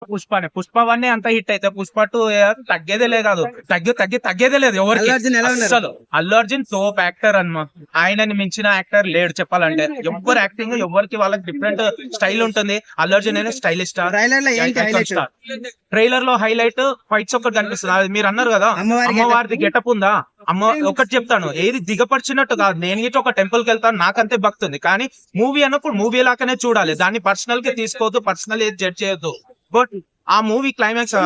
పుష్పనే పుష్ప 1 అంత హిట్ అయితే పుష్ప 2 తగ్గేదే లేదు. తగ్గేదే లేదు ఎవరికి. అసలు అల్లు అర్జున్ టోప్ యాక్టర్ అన్నమా. ఆయనని మించిన యాక్టర్ లేడు చెప్పాలంటే. ఎవరు యాక్టింగ్ ఎవరికి వాళ్ళకి డిఫరెంట్ స్టైల్ ఉంటుంది. అల్లు అర్జున్ అయినా స్టైలిస్ట్ ట్రైలర్ లో హైలైట్ ఫైట్స్ ఒకటి కనిపిస్తుంది. అది మీరు అన్నారు కదా అమ్మవారిది గెటప్ ఉందా. ఒకటి చెప్తాను, ఏది దిగపరిచినట్టు కాదు. నేను ఇట్లా ఒక టెంపుల్ కి వెళ్తాను, నాకంతే భక్తి ఉంది. కానీ మూవీ అన్నప్పుడు మూవీ లాగానే చూడాలి. దాన్ని పర్సనల్ గా తీసుకోవద్దు, పర్సనల్ ఏది జడ్జ్ చేయొద్దు. బట్ ఆ మూవీ క్లైమాక్స్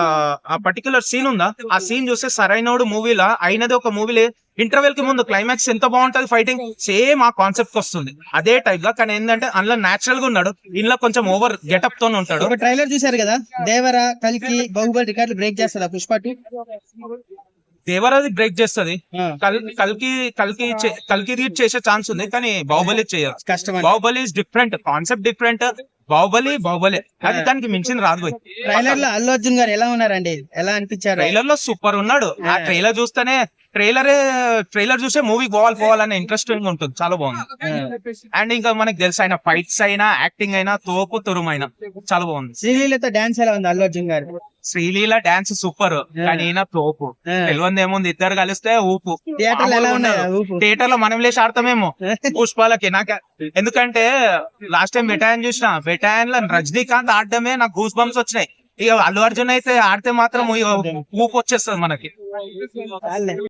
ఆ పర్టికులర్ సీన్ ఉందా, ఆ సీన్ చూస్తే సరైనోడు మూవీలా అయినది ఒక మూవీలే. ఇంటర్వెల్ కి ముందు క్లైమాక్స్ ఎంత బాగుంటది, ఫైటింగ్ సేమ్ ఆ కాన్సెప్ట్ వస్తుంది అదే టైప్ గా. కానీ ఏంటంటే అందులో నేచురల్ గా ఉన్నాడు, ఇంట్లో కొంచెం ఓవర్ గెటప్ తో ఉంటాడు. ఒక ట్రైలర్ చూసారు కదా, దేవర కల్కి బాహుబలి రికార్డులు బ్రేక్ చేస్తుందా పుష్ప 2? దేవరాది బ్రేక్ చేస్తుంది. కల్కి రీడ్ చేసే ఛాన్స్ ఉంది, కానీ బాహుబలి చేయదు. కష్టం. Baahubali is different, concept different. Baahubali అది దానికి మించిన రాదు. ట్రైలర్ లో అల్లు అర్జున్ గారు ఎలా ఉన్నారండి, ఎలా అనిపించారు? ట్రైలర్ లో సూపర్ ఉన్నాడు. ఆ ట్రైలర్ చూస్తేనే ట్రైలర్ చూసే మూవీ పోవాలనే ఇంట్రెస్టింగ్ ఉంటుంది. చాలా బాగుంది. అండ్ ఇంకా మనకి తెలుసు ఆయన ఫైట్స్ అయినా యాక్టింగ్ అయినా తోపు తురుమైనా చాలా బాగుంది. శ్రీలీలతో డాన్స్ ఎలా ఉంది అల్లు అర్జున్ గారు? శ్రీలీల డాన్స్ సూపర్, కానీ ఈయన తోపు. తెలియదు ఏముంది, ఇద్దరు కలిస్తే ఊపు. థియేటర్ లో మనం లేచి ఆడతామేమో పుష్పాలకి. నాకు ఎందుకంటే లాస్ట్ టైం బెటాయన్ చూసిన, బెటాయన్ లో రజనీకాంత్ ఆడడమే నాకు గూస్ బంప్స్ వచ్చినాయి. ఇక అల్లు అర్జున్ అయితే ఆడితే మాత్రం ఊపు వచ్చేస్తుంది మనకి.